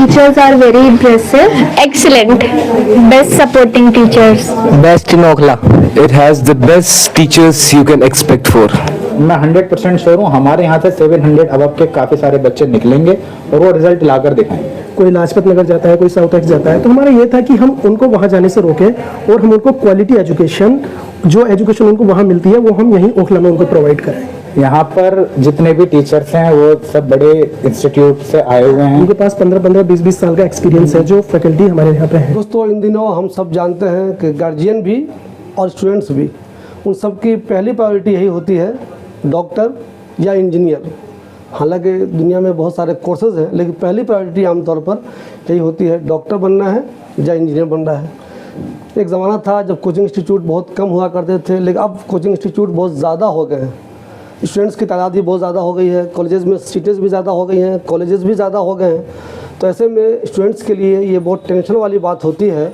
Teachers are very impressive. Excellent. Best supporting teachers. Best in Okhla. It has the best teachers you can expect for. मैं 100% sure हूँ हमारे यहाँ से 700 अब के काफ़ी सारे बच्चे निकलेंगे और वो रिजल्ट लाकर दिखाएंगे। कोई लाजपत नगर जाता है, कोई साउथ एक्स जाता है, तो हमारा ये था कि हम उनको वहाँ जाने से रोकें और हम उनको क्वालिटी एजुकेशन, जो एजुकेशन उनको वहाँ मिलती है वो हम यहीं ओखला में उनको प्रोवाइड करें। यहाँ पर जितने भी टीचर्स हैं वो सब बड़े इंस्टीट्यूट से आए हुए हैं। उनके पास 15-15, 20-20 साल का एक्सपीरियंस है जो फैकल्टी हमारे यहाँ पे है। दोस्तों, इन दिनों हम सब जानते हैं कि गार्जियन भी और स्टूडेंट्स भी, उन सब की पहली प्रायोरिटी यही होती है डॉक्टर या इंजीनियर। हालांकि दुनिया में बहुत सारे कोर्सेज हैं, लेकिन पहली प्रायोरिटी आमतौर पर यही होती है डॉक्टर बनना है या इंजीनियर बनना है। एक ज़माना था जब कोचिंग इंस्टीट्यूट बहुत कम हुआ करते थे, लेकिन अब कोचिंग इंस्टीट्यूट बहुत ज़्यादा हो गए हैं। स्टूडेंट्स की तादाद भी बहुत ज़्यादा हो गई है, कॉलेजेस में सीटें भी ज़्यादा हो गई हैं, कॉलेजेस भी ज़्यादा हो गए हैं। तो ऐसे में स्टूडेंट्स के लिए ये बहुत टेंशन वाली बात होती है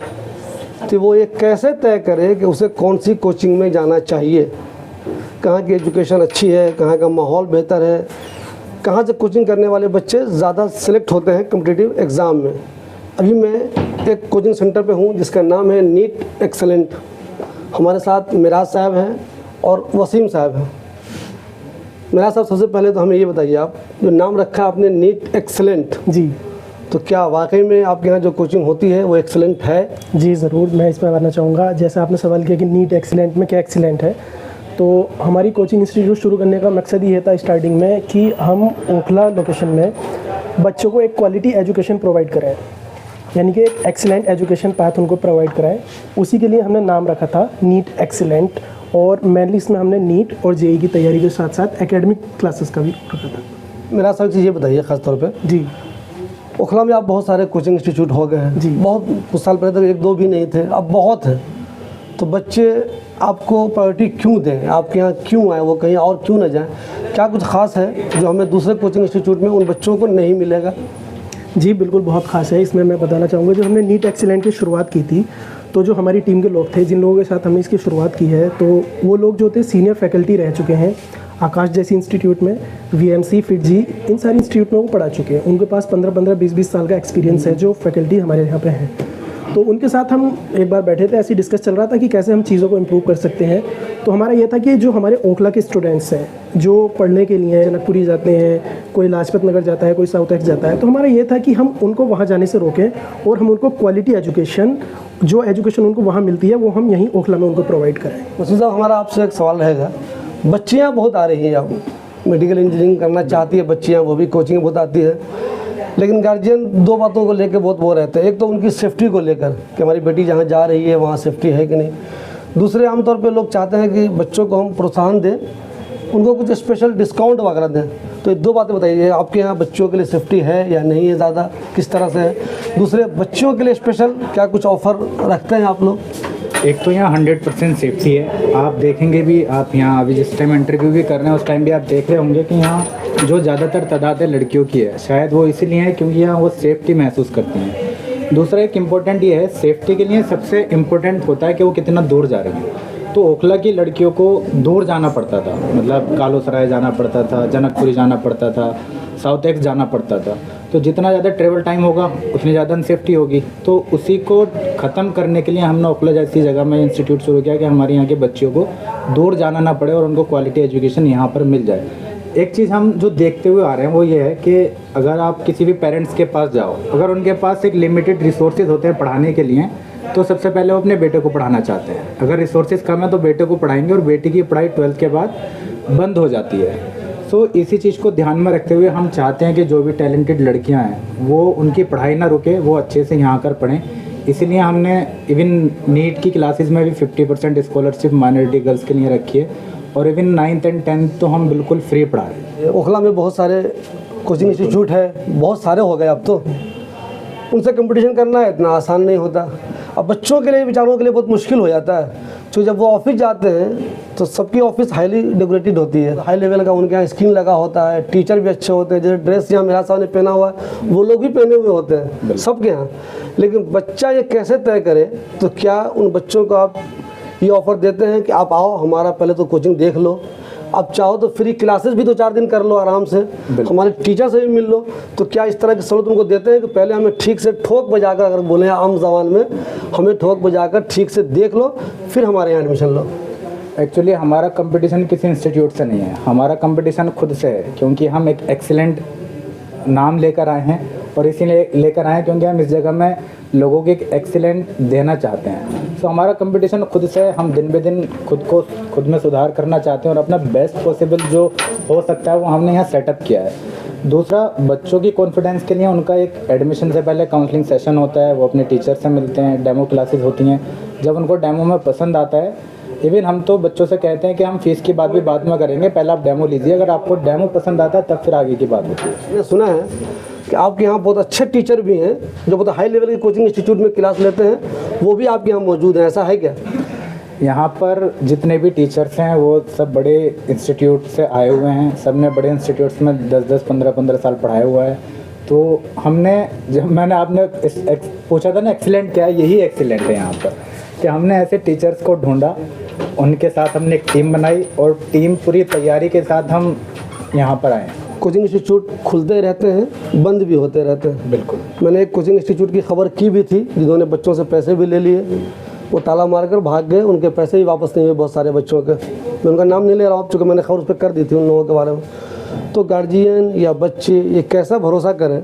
कि वो ये कैसे तय करे कि उसे कौन सी कोचिंग में जाना चाहिए, कहाँ की एजुकेशन अच्छी है, कहाँ का माहौल बेहतर है, कहाँ से कोचिंग करने वाले बच्चे ज़्यादा सिलेक्ट होते हैं कॉम्पिटिटिव एग्ज़ाम में। अभी मैं एक कोचिंग सेंटर पे हूँ जिसका नाम है नीट एक्सेलेंट। हमारे साथ मिराज साहब हैं और वसीम साहब हैं। मिराज साहब, सबसे पहले तो हमें ये बताइए, आप जो नाम रखा है आपने नीट एक्सेलेंट, जी, तो क्या वाकई में आपके यहाँ जो कोचिंग होती है वो एक्सेलेंट है? जी ज़रूर, मैं इस पर बताना चाहूँगा। जैसा आपने सवाल किया कि नीट एक्सीलेंट में क्या एक्सीलेंट है, तो हमारी कोचिंग इंस्टीट्यूट शुरू करने का मकसद ये था स्टार्टिंग में कि हम ओखला लोकेशन में बच्चों को एक क्वालिटी एजुकेशन प्रोवाइड करें, यानी कि एक एक्सीलेंट एजुकेशन पाथ उनको प्रोवाइड कराएं। उसी के लिए हमने नाम रखा था नीट एक्सीलेंट, और मेनली इसमें हमने नीट और जेई की तैयारी के साथ साथ एकेडमिक क्लासेस का भी रखा था। मेरा सब चीज़ ये बताइए ख़ास तौर पे, जी, ओखला में आप बहुत सारे कोचिंग इंस्टीट्यूट हो गए हैं जी। बहुत कुछ साल पहले तक 1-2 भी नहीं थे, अब बहुत है। तो बच्चे आपको प्रायोरिटी क्यों दें, आपके यहाँ क्यों आए, वो कहीं और क्यों ना जाएं? क्या कुछ ख़ास है जो हमें दूसरे कोचिंग इंस्टीट्यूट में उन बच्चों को नहीं मिलेगा? जी बिल्कुल, बहुत ख़ास है। इसमें मैं बताना चाहूँगा, जो हमने नीट एक्सीलेंट की शुरुआत की थी, तो जो हमारी टीम के लोग थे, जिन लोगों के साथ हमने इसकी शुरुआत की है, तो वो लोग जो थे सीनियर फैकल्टी रह चुके हैं। आकाश जैसी इंस्टीट्यूट में, वीएमसी, फिटजी, इन सारी इंस्टीट्यूट में वो पढ़ा चुके हैं। उनके पास 15-15, 20-20 साल का एक्सपीरियंस है जो फैकल्टी हमारे यहाँ पे हैं। तो उनके साथ हम एक बार बैठे थे, ऐसे डिस्कस चल रहा था कि कैसे हम चीज़ों को इम्प्रूव कर सकते हैं। तो हमारा ये था कि जो हमारे ओखला के स्टूडेंट्स हैं जो पढ़ने के लिए जनकपुरी जाते हैं, कोई लाजपत नगर जाता है, कोई साउथ एक्स जाता है, तो हमारा ये था कि हम उनको वहाँ जाने से रोकें और हम उनको क्वालिटी एजुकेशन, जो एजुकेशन उनको वहाँ मिलती है वो हम यहीं ओखला में उनको प्रोवाइड करें। वसीम साहब, हमारा आपसे एक सवाल रहेगा, बच्चियाँ बहुत आ रही हैं, अब मेडिकल इंजीनियरिंग करना चाहती है बच्चियाँ, वो भी कोचिंग बहुत आती है, लेकिन गार्जियन 2 बातों को लेकर बहुत वो रहते हैं। एक तो उनकी सेफ्टी को लेकर कि हमारी बेटी जहाँ जा रही है वहाँ सेफ्टी है कि नहीं। दूसरे, आमतौर पे लोग चाहते हैं कि बच्चों को हम प्रोत्साहन दें, उनको कुछ स्पेशल डिस्काउंट वगैरह दें। तो ये 2 बातें बताइए, आपके यहाँ बच्चों के लिए सेफ्टी है या नहीं है, ज़्यादा किस तरह से है? दूसरे, बच्चों के लिए स्पेशल क्या कुछ ऑफ़र रखते हैं आप लोग? एक तो यहाँ 100% सेफ्टी है। आप देखेंगे भी, आप यहाँ अभी जिस टाइम इंटरव्यू भी कर रहे हैं उस टाइम भी आप देख रहे होंगे कि यहाँ जो ज़्यादातर तादाद है लड़कियों की है। शायद वो इसीलिए है क्योंकि यहाँ वो सेफ्टी महसूस करती हैं। दूसरा एक इम्पोर्टेंट ये है, सेफ्टी के लिए सबसे इम्पोर्टेंट होता है कि वो कितना दूर जा रही है। तो ओखला की लड़कियों को दूर जाना पड़ता था, मतलब कालोसराय जाना पड़ता था, जनकपुरी जाना पड़ता था, साउथ एक्स जाना पड़ता था। तो जितना ज़्यादा ट्रेवल टाइम होगा उतनी ज़्यादा अनसेफ्टी होगी। तो उसी को ख़त्म करने के लिए हमने ओखला जैसी जगह में इंस्टीट्यूट शुरू किया कि हमारे यहाँ के बच्चियों को दूर जाना ना पड़े और उनको क्वालिटी एजुकेशन यहाँ पर मिल जाए। एक चीज़ हम जो देखते हुए आ रहे हैं वो ये है कि अगर आप किसी भी पेरेंट्स के पास जाओ, अगर उनके पास एक लिमिटेड रिसोर्सेज होते हैं पढ़ाने के लिए, तो सबसे पहले वो अपने बेटे को पढ़ाना चाहते हैं। अगर रिसोर्सेज कम है तो बेटे को पढ़ाएंगे और बेटी की पढ़ाई 12th के बाद बंद हो जाती है। सो इसी चीज़ को ध्यान में रखते हुए हम चाहते हैं कि जो भी टैलेंटेड लड़कियां हैं वो उनकी पढ़ाई ना रुके, वो अच्छे से यहाँ आकर पढ़ें। इसीलिए हमने इवन नीट की क्लासेस में भी 50% स्कॉलरशिप माइनॉरिटी गर्ल्स के लिए रखी है, और इवन 9th and 10th तो हम बिल्कुल फ्री पढ़ा रहे हैं। ओखला में बहुत सारे कोचिंग इंस्टीट्यूट है, बहुत सारे हो गए अब तो, उनसे कंपटीशन करना इतना आसान नहीं होता। अब बच्चों के लिए, बेचारों के लिए बहुत मुश्किल हो जाता है, तो जब वो ऑफिस जाते हैं तो सबकी ऑफिस हाईली डेकोरेटेड होती है, हाई लेवल का उनके यहाँ स्क्रीन लगा होता है, टीचर भी अच्छे होते हैं, जैसे ड्रेस यहाँ मेरा साहब ने पहना हुआ है वो लोग भी पहने हुए होते हैं सबके यहाँ। लेकिन बच्चा ये कैसे तय करे, तो क्या उन बच्चों को आप ये ऑफ़र देते हैं कि आप आओ हमारा पहले तो कोचिंग देख लो, अब चाहो तो फ्री क्लासेस भी 2-4 दिन कर लो आराम से, हमारे टीचर से भी मिल लो। तो क्या इस तरह की सहूलत उनको देते हैं कि पहले हमें ठीक से ठोक बजाकर, अगर बोले आम जबान में, हमें ठोक बजाकर ठीक से देख लो, फिर हमारे यहाँ एडमिशन लो। एक्चुअली हमारा कंपटीशन किसी इंस्टीट्यूट से नहीं है, हमारा कंपटीशन खुद से है, क्योंकि हम एक एक्सीलेंट नाम लेकर आए हैं और इसीलिए लेकर आए हैं क्योंकि हम इस जगह में लोगों को एक एक्सीलेंट देना चाहते हैं। तो हमारा कंपटीशन खुद से है, हम दिन ब दिन खुद में सुधार करना चाहते हैं और अपना बेस्ट पॉसिबल जो हो सकता है वो हमने यहाँ सेटअप किया है। दूसरा, बच्चों की कॉन्फिडेंस के लिए उनका एक एडमिशन से पहले काउंसलिंग सेशन होता है, वो अपने टीचर से मिलते हैं, डेमो क्लासेस होती हैं। जब उनको डेमो में पसंद आता है, इवन हम तो बच्चों से कहते हैं कि हम फीस की बात भी बाद में करेंगे, पहले आप डेमो लीजिए, अगर आपको डेमो पसंद आता है तब फिर आगे की बात होती है। मैंने सुना है कि आपके यहाँ बहुत अच्छे टीचर भी हैं जो बहुत हाई लेवल की कोचिंग इंस्टीट्यूट में क्लास लेते हैं, वो भी आपके यहाँ मौजूद हैं, ऐसा है क्या? यहाँ पर जितने भी टीचर्स हैं वो सब बड़े इंस्टीट्यूट से आए हुए हैं, सब ने बड़े इंस्टीट्यूट्स में 10-10, 15-15 साल पढ़ाया हुआ है। तो हमने, जब मैंने आपने पूछा था ना एक्सीलेंट क्या है, यही एक्सीलेंट है यहाँ पर, कि हमने ऐसे टीचर्स को ढूंढा, उनके साथ हमने एक टीम बनाई और टीम पूरी तैयारी के साथ हम यहाँ पर आए। कोचिंग इंस्टीट्यूट खुलते रहते हैं, बंद भी होते रहते हैं। बिल्कुल। मैंने एक कोचिंग इंस्टीट्यूट की खबर की भी थी, जिन्होंने बच्चों से पैसे भी ले लिए, वो ताला मारकर भाग गए, उनके पैसे भी वापस नहीं हुए बहुत सारे बच्चों के। मैं उनका नाम नहीं ले रहा हूँ, चूँकि मैंने खबर उस पर कर दी थी उन लोगों के बारे में। तो गार्जियन या बच्चे ये कैसा भरोसा करें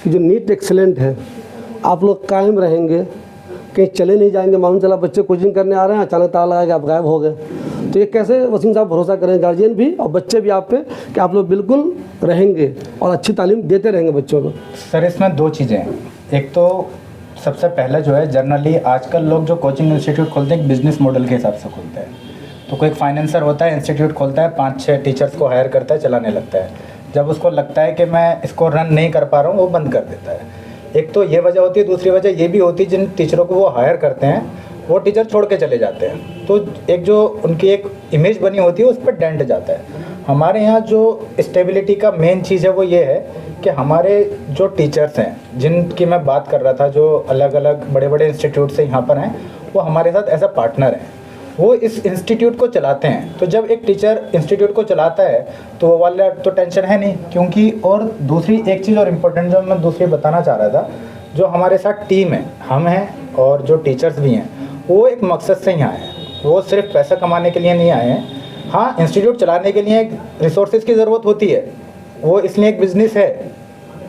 कि जो नीट एक्सीलेंट है, आप लोग कायम रहेंगे, कहीं चले नहीं जाएंगे। मालूम चला बच्चे कोचिंग करने आ रहे हैं, अचानक ताला लगा के आप गायब हो गए। तो ये कैसे वसीम साहब भरोसा करें, गार्जियन भी और बच्चे भी आप पे, कि आप लोग बिल्कुल रहेंगे और अच्छी तालीम देते रहेंगे बच्चों को? सर, इसमें दो चीज़ें हैं। एक तो सबसे पहला जो है, जनरली आजकल लोग जो कोचिंग इंस्टीट्यूट खोलते हैं बिजनेस मॉडल के हिसाब से खोलते हैं। तो कोई फाइनेंसर होता है, इंस्टीट्यूट खोलता है, 5-6 टीचर्स को हायर करता है, चलाने लगता है। जब उसको लगता है कि मैं इसको रन नहीं कर पा रहा हूँ, वो बंद कर देता है। एक तो ये वजह होती है, दूसरी वजह ये भी होती है, जिन टीचरों को वो हायर करते हैं वो टीचर छोड़ के चले जाते हैं, तो एक जो उनकी एक इमेज बनी होती है उस पर डेंट जाता है। हमारे यहाँ जो स्टेबिलिटी का मेन चीज़ है वो ये है कि हमारे जो टीचर्स हैं, जिनकी मैं बात कर रहा था, जो अलग अलग बड़े बड़े इंस्टीट्यूट से यहाँ पर हैं, वो हमारे साथ एज अ पार्टनर हैं, वो इस इंस्टीट्यूट को चलाते हैं। तो जब एक टीचर इंस्टीट्यूट को चलाता है तो वो वाला तो टेंशन है नहीं, क्योंकि और दूसरी एक चीज़ और इम्पोर्टेंट जो मैं दूसरी बताना चाह रहा था, जो हमारे साथ टीम है, हम हैं और जो टीचर्स भी हैं, वो एक मकसद से यहाँ आए हैं, वो सिर्फ पैसा कमाने के लिए नहीं आए हैं। हाँ, इंस्टीट्यूट चलाने के लिए एक रिसोर्सेज की ज़रूरत होती है, वो इसलिए एक बिज़नेस है,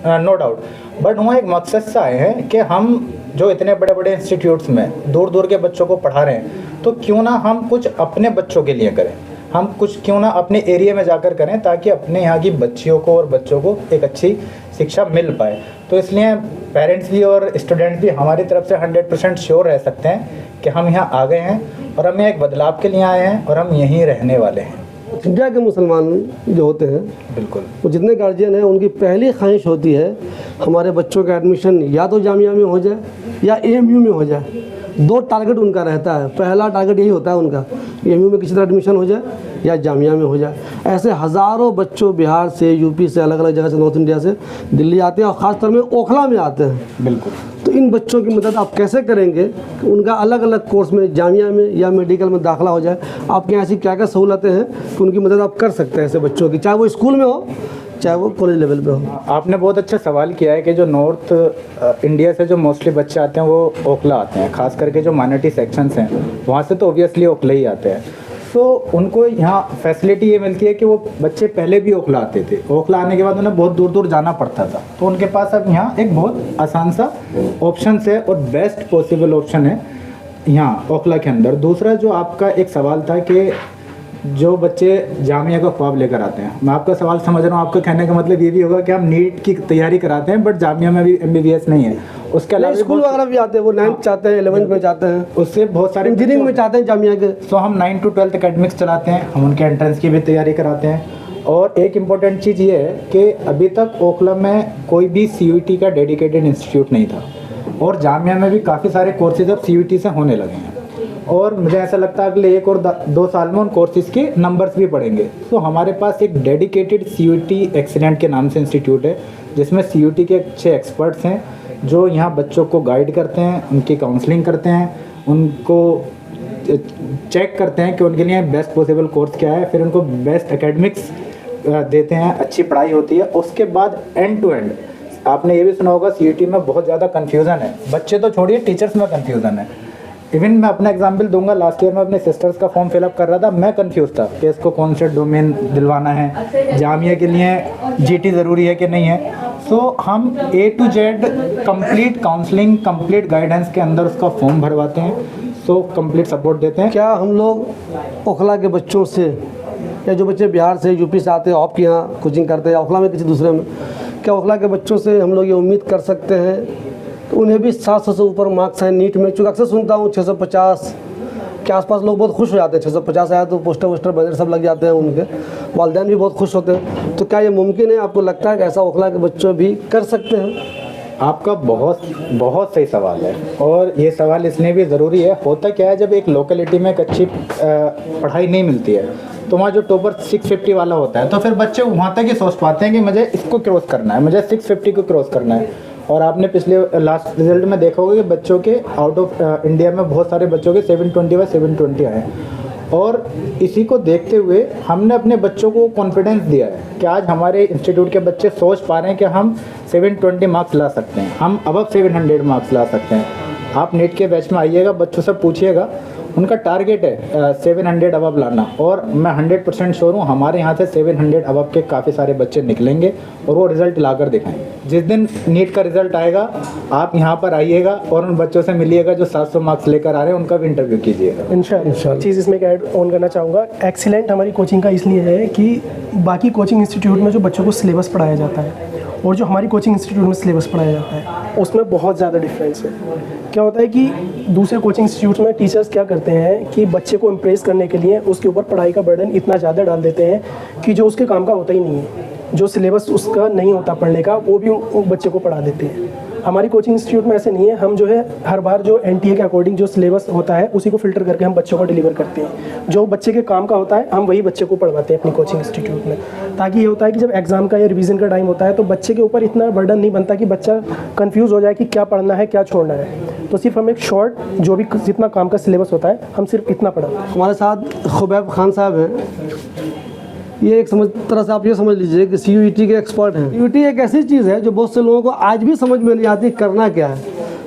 नो डाउट, बट वहाँ एक मकसद से आए हैं कि हम जो इतने बड़े बड़े इंस्टीट्यूट्स में दूर दूर के बच्चों को पढ़ा रहे हैं, तो क्यों ना हम कुछ अपने बच्चों के लिए करें, हम कुछ क्यों ना अपने एरिया में जाकर करें, ताकि अपने यहाँ की बच्चियों को और बच्चों को एक अच्छी शिक्षा मिल पाए। तो इसलिए पेरेंट्स भी और स्टूडेंट्स भी हमारी तरफ से 100% श्योर रह सकते हैं कि हम यहाँ आ गए हैं और हम यहाँ एक बदलाव के लिए आए हैं और हम यहीं रहने वाले हैं। इंडिया के मुसलमान जो होते हैं, बिल्कुल, वो जितने गार्जियन हैं, उनकी पहली ख्वाहिश होती है हमारे बच्चों का एडमिशन या तो जामिया में हो जाए या AMU में हो जाए। 2 टारगेट उनका रहता है, पहला टारगेट यही होता है उनका, AMU में किसी तरह एडमिशन हो जाए या जामिया में हो जाए। ऐसे हज़ारों बच्चों बिहार से, यूपी से, अलग अलग जगह से, नॉर्थ इंडिया से दिल्ली आते हैं और ख़ासतौर में ओखला में आते हैं। बिल्कुल। तो इन बच्चों की मदद आप कैसे करेंगे कि उनका अलग अलग कोर्स में, जामिया में या मेडिकल में दाखिला हो जाए? आपके यहाँ ऐसी क्या क्या सहूलतें हैं कि उनकी मदद आप कर सकते हैं ऐसे बच्चों की, चाहे वो स्कूल में हो चाहे वो कॉलेज लेवल पे हो? आपने बहुत अच्छा सवाल किया है कि जो नॉर्थ इंडिया से जो मोस्टली बच्चे आते हैं वो ओखला आते हैं, खास करके जो माइनॉरिटी सेक्शंस हैं वहाँ से तो ऑब्वियसली ओखला ही आते हैं। तो उनको यहाँ फैसिलिटी ये मिलती है कि वो बच्चे पहले भी ओखला आते थे, ओखला आने के बाद उन्हें बहुत दूर दूर जाना पड़ता था, तो उनके पास अब यहाँ एक बहुत आसान सा ऑप्शन है और बेस्ट पॉसिबल ऑप्शन है यहाँ ओखला के अंदर। दूसरा जो आपका एक सवाल था कि जो बच्चे जामिया का ख्वाब लेकर आते हैं, मैं आपका सवाल समझ रहा हूँ, आपका कहने का मतलब ये भी होगा कि हम नीट की तैयारी कराते हैं बट जामिया में भी MBBS नहीं है, उसके अलावा स्कूल वगैरह भी आते हैं, वो 9th चाहते हैं, 11th में चाहते हैं, उससे बहुत सारे इंजीनियरिंग में चाहते हैं जामिया के। तो हम 9 to 12 एकेडमिक्स चलाते हैं, हम उनके एंट्रेंस की भी तैयारी कराते हैं। और एक इम्पॉर्टेंट चीज़ ये है कि अभी तक ओखला में कोई भी CUET का डेडिकेटेड इंस्टीट्यूट नहीं था और जामिया में भी काफ़ी सारे कोर्सेज अब CUET से होने लगे हैं और मुझे ऐसा लगता है अगले 1 और 2 साल में उन कोर्सेज के नंबर्स भी बढ़ेंगे। तो हमारे पास एक डेडिकेटेड CUET एक्सीलेंट के नाम से इंस्टीट्यूट है, जिसमें CUET के अच्छे एक्सपर्ट्स हैं जो यहाँ बच्चों को गाइड करते हैं, उनकी काउंसलिंग करते हैं, उनको चेक करते हैं कि उनके लिए बेस्ट पॉसिबल कोर्स क्या है, फिर उनको बेस्ट एकेडमिक्स देते हैं, अच्छी पढ़ाई होती है। उसके बाद एंड टू एंड आपने ये भी सुना होगा सीईटी में बहुत ज़्यादा कन्फ्यूज़न है, बच्चे तो छोड़िए टीचर्स में कन्फ्यूज़न है। इवन मैं अपना एग्जाम्पल दूंगा, लास्ट ईयर में अपने सिस्टर्स का फॉर्म फिलअप कर रहा था, मैं कंफ्यूज था कि इसको कौन से डोमेन दिलवाना है, जामिया के लिए जीटी ज़रूरी है कि नहीं है। सो हम A to Z complete counselling, complete guidance के अंदर उसका फॉर्म भरवाते हैं, सो कंप्लीट सपोर्ट देते हैं। क्या हम लोग ओखला के बच्चों से या जो बच्चे बिहार से यूपी से आते हैं आपके यहाँ कोचिंग करते हैं या ओखला में किसी दूसरे में, क्या ओखला के बच्चों से हम लोग ये उम्मीद कर सकते हैं तो उन्हें भी 700 से ऊपर मार्क्स हैं नीट में? चूँकि अक्सर सुनता हूँ 650 के आसपास लोग बहुत खुश हो जाते हैं, 650 आया तो पोस्टर वोस्टर बैनर सब लग जाते हैं, उनके वालिदैन भी बहुत खुश होते हैं। तो क्या ये मुमकिन है, आपको लगता है कि ऐसा ओखला के बच्चे भी कर सकते हैं? आपका बहुत बहुत सही सवाल है, और ये सवाल इसलिए भी ज़रूरी है। होता क्या है, जब एक लोकेलिटी में एक अच्छी पढ़ाई नहीं मिलती है तो वहाँ जो टॉपर 650 वाला होता है, तो फिर बच्चे वहाँ तक ही सोच पाते हैं कि मुझे इसको क्रॉस करना है, मुझे 650 को क्रॉस करना है। और आपने पिछले लास्ट रिजल्ट में देखा होगा कि बच्चों के आउट ऑफ इंडिया में बहुत सारे बच्चों के 720 व 720 आए। और इसी को देखते हुए हमने अपने बच्चों को कॉन्फिडेंस दिया है कि आज हमारे इंस्टीट्यूट के बच्चे सोच पा रहे हैं कि हम 720 मार्क्स ला सकते हैं, हम अबव 700 मार्क्स ला सकते हैं। आप नीट के बैच में आइएगा, बच्चों से पूछिएगा, उनका टारगेट है 700 अबव लाना, और मैं 100% श्योर हूँ हमारे यहाँ से 700 अबव के काफ़ी सारे बच्चे निकलेंगे और वो रिज़ल्ट लाकर दिखाएंगे। जिस दिन नीट का रिज़ल्ट आएगा आप यहाँ पर आइएगा और उन बच्चों से मिलिएगा जो 700 मार्क्स लेकर आ रहे हैं, उनका भी इंटरव्यू कीजिएगा। इंशाल्लाह चीज़ इसमें एक ऐड ऑन करना चाहूँगा। एक्सीलेंट हमारी कोचिंग का इसलिए है कि बाकी कोचिंग इंस्टीट्यूट में जो बच्चों को सिलेबस पढ़ाया जाता है और जो हमारी कोचिंग इंस्टीट्यूट में सिलेबस पढ़ाया जाता है उसमें बहुत ज़्यादा डिफरेंस है। क्या होता है कि दूसरे कोचिंग इंस्टीट्यूट में टीचर्स क्या करते हैं कि बच्चे को इम्प्रेस करने के लिए उसके ऊपर पढ़ाई का बर्डन इतना ज़्यादा डाल देते हैं कि जो उसके काम का होता ही नहीं है, जो सिलेबस उसका नहीं होता पढ़ने का वो भी बच्चे को पढ़ा देते हैं। हमारी कोचिंग इंस्टीट्यूट में ऐसे नहीं है, हम जो है हर बार जो एनटीए के अकॉर्डिंग जो सिलेबस होता है उसी को फिल्टर करके हम बच्चों को डिलीवर करते हैं। जो बच्चे के काम का होता है हम वही बच्चे को पढ़वाते हैं अपनी कोचिंग इंस्टीट्यूट में, ताकि ये होता है कि जब एग्जाम का या रिवीजन का टाइम होता है तो बच्चे के ऊपर इतना बर्डन नहीं बनता कि बच्चा कंफ्यूज हो जाए कि क्या पढ़ना है क्या छोड़ना है। तो सिर्फ हम एक शॉर्ट जो भी जितना काम का सिलेबस होता है हम सिर्फ इतना पढ़ाते हैं। हमारे साथ खुबैब खान साहब हैं, ये एक तरह से आप ये समझ लीजिए कि CUET के एक्सपर्ट हैं। CUET एक ऐसी चीज़ है जो बहुत से लोगों को आज भी समझ में नहीं आती करना क्या है।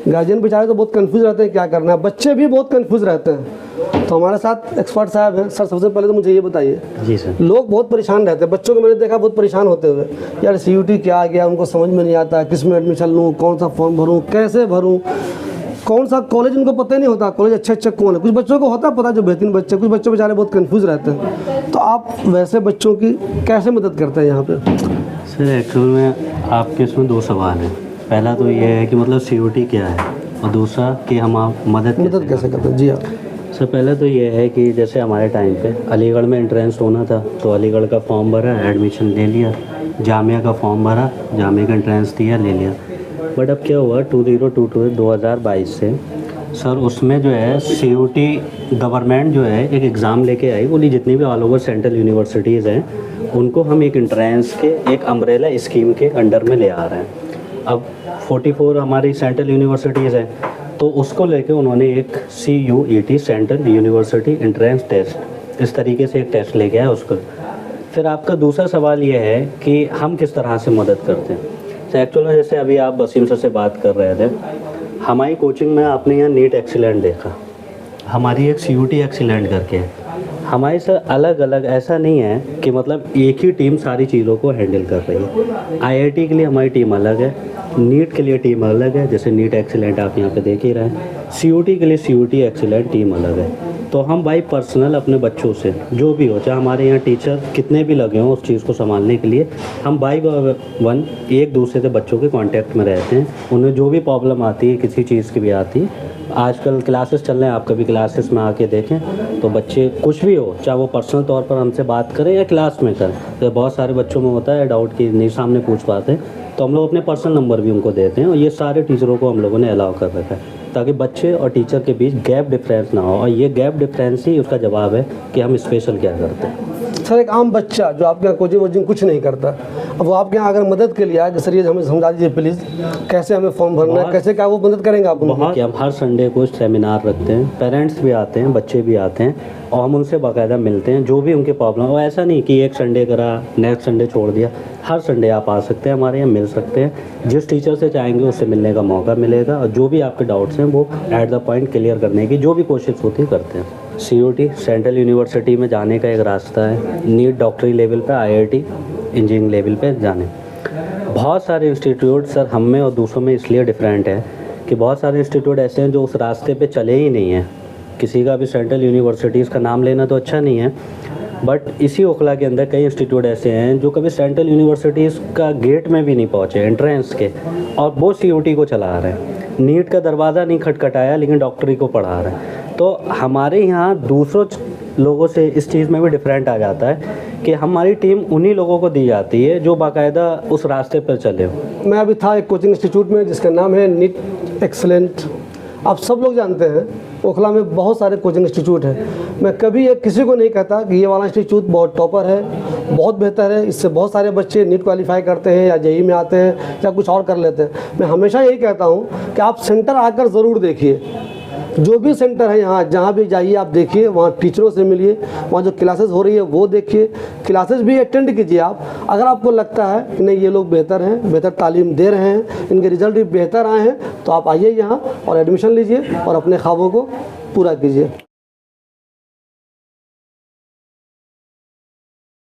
गार्जियन बेचारे तो बहुत कंफ्यूज रहते हैं क्या करना है, बच्चे भी बहुत कंफ्यूज रहते हैं। तो हमारे साथ एक्सपर्ट साहब हैं। सर सबसे पहले तो मुझे ये बताइए। जी सर। लोग बहुत परेशान रहते हैं, बच्चों को मैंने देखा बहुत परेशान होते हुए, यार CUET क्या आ गया, उनको समझ में नहीं आता किस में एडमिशन लूँ, कौन सा फॉर्म भरूँ, कैसे भरूँ, कौन सा कॉलेज उनको पता ही नहीं होता, कॉलेज अच्छे कौन है। कुछ बच्चों को होता है पता जो बेहतरीन बच्चे, कुछ बच्चे बेचारे बहुत कंफ्यूज रहते हैं। तो आप वैसे बच्चों की कैसे मदद करते हैं यहाँ पे? सर एक्चुअल में आपके इसमें दो सवाल हैं। पहला तो ये है कि मतलब CUET क्या है, और दूसरा कि हम आप मदद कैसे करते हैं? जी हाँ सर, पहले तो ये है कि जैसे हमारे टाइम पे अलीगढ़ में एंट्रेंस होना था तो अलीगढ़ का फॉर्म भरा, एडमिशन ले लिया, जामिया का फॉर्म भरा, जामिया का एंट्रेंस दिया, ले लिया। बट अब क्या हुआ 2022 से सर उसमें जो है CUET गवर्नमेंट जो है एक एग्ज़ाम लेके आई, बोली जितनी भी ऑल ओवर सेंट्रल यूनिवर्सिटीज़ हैं उनको हम एक एंट्रेंस के एक अम्ब्रेला स्कीम के अंडर में ले आ रहे हैं। अब 44 हमारी सेंट्रल यूनिवर्सिटीज़ हैं तो उसको लेके उन्होंने एक CUET central university entrance test इस तरीके से एक टेस्ट लेके आया उसको। फिर आपका दूसरा सवाल ये है कि हम किस तरह से मदद करते हैं। तो एक्चुअल में जैसे अभी आप वसीम सर से बात कर रहे थे, हमारी कोचिंग में आपने यहाँ नीट एक्सीलेंट देखा, हमारी एक CUET एक्सीलेंट करके है। हमारी सर अलग अलग ऐसा नहीं है कि मतलब एक ही टीम सारी चीज़ों को हैंडल कर रही है। IIT के लिए हमारी टीम अलग है, नीट के लिए टीम अलग है, जैसे नीट एक्सीलेंट आप यहाँ पे देख ही रहे हैं। CUET के लिए CUET एक्सीलेंट टीम अलग है। तो हम भाई पर्सनल अपने बच्चों से जो भी हो, चाहे हमारे यहाँ टीचर कितने भी लगे हों उस चीज़ को संभालने के लिए, हम बाई वन एक दूसरे से बच्चों के कांटेक्ट में रहते हैं। उन्हें जो भी प्रॉब्लम आती है किसी चीज़ की भी आती है, आजकल क्लासेस चल रहे हैं, आप कभी क्लासेस में आके देखें तो बच्चे कुछ भी हो, चाहे वो पर्सनल तौर पर हमसे बात करें या क्लास में करें, तो बहुत सारे बच्चों में होता है डाउट कि नहीं सामने पूछ पाते, तो हम लोग अपने पर्सनल नंबर भी उनको देते हैं। और ये सारे टीचरों को हम लोगों ने अलाउ कर रखा है ताकि बच्चे और टीचर के बीच गैप डिफरेंस ना हो, और ये गैप डिफरेंस ही उसका जवाब है कि हम स्पेशल क्या करते हैं। सर एक आम बच्चा जो आपके यहाँ कोचिंग वोचिंग कुछ नहीं करता, अब वो आपके यहाँ अगर मदद के लिए आए कि सर ये हमें समझा दीजिए प्लीज़, कैसे हमें फॉर्म भरना है, कैसे क्या वो मदद करेंगे आप उनको? बहुत, हम हर संडे को सेमिनार रखते हैं, पेरेंट्स भी आते हैं, बच्चे भी आते हैं और हम उनसे बाकायदा मिलते हैं, जो भी उनके प्रॉब्लम हो। ऐसा नहीं कि एक संडे करा नेक्स्ट संडे छोड़ दिया, हर संडे आप आ सकते हैं, हमारे यहाँ मिल सकते हैं। जिस टीचर से चाहेंगे उससे मिलने का मौका मिलेगा और जो भी आपके डाउट्स हैं वो एट द पॉइंट क्लियर करने की जो भी कोशिश होती है करते हैं। CUT सेंट्रल यूनिवर्सिटी में जाने का एक रास्ता है, नीट डॉक्टरी लेवल पे, IIT इंजीनियरिंग लेवल पे जाने। बहुत सारे इंस्टीट्यूट सर हम में और दूसरों में इसलिए डिफरेंट है कि बहुत सारे इंस्टीट्यूट ऐसे हैं जो उस रास्ते पे चले ही नहीं हैं। किसी का भी सेंट्रल यूनिवर्सिटीज़ का नाम लेना तो अच्छा नहीं है, बट इसी ओखला के अंदर कई इंस्टीट्यूट ऐसे हैं जो कभी सेंट्रल यूनिवर्सिटीज़ का गेट में भी नहीं पहुँचे एंट्रेंस के, और वो CUT को चला रहे हैं। नीट का दरवाज़ा नहीं खटखटाया लेकिन डॉक्टरी को पढ़ा रहे हैं। तो हमारे यहाँ दूसरों लोगों से इस चीज़ में भी डिफरेंट आ जाता है कि हमारी टीम उन्हीं लोगों को दी जाती है जो बाकायदा उस रास्ते पर चले हो। मैं अभी था एक कोचिंग इंस्टीट्यूट में जिसका नाम है नीट एक्सेलेंट। आप सब लोग जानते हैं ओखला में बहुत सारे कोचिंग इंस्टीट्यूट हैं। मैं कभी ये किसी को नहीं कहता कि ये वाला इंस्टीट्यूट बहुत टॉपर है, बहुत बेहतर है, इससे बहुत सारे बच्चे नीट क्वालिफाई करते हैं या JEE में आते हैं या कुछ और कर लेते हैं। मैं हमेशा यही कहता हूँ कि आप सेंटर आकर ज़रूर देखिए, जो भी सेंटर है यहाँ जहाँ भी जाइए आप देखिए, वहाँ टीचरों से मिलिए, वहाँ जो क्लासेस हो रही है वो देखिए, क्लासेस भी अटेंड कीजिए आप। अगर आपको लगता है कि नहीं ये लोग बेहतर हैं, बेहतर तालीम दे रहे हैं, इनके रिजल्ट भी बेहतर आए हैं, तो आप आइए यहाँ और एडमिशन लीजिए और अपने ख्वाबों को पूरा कीजिए।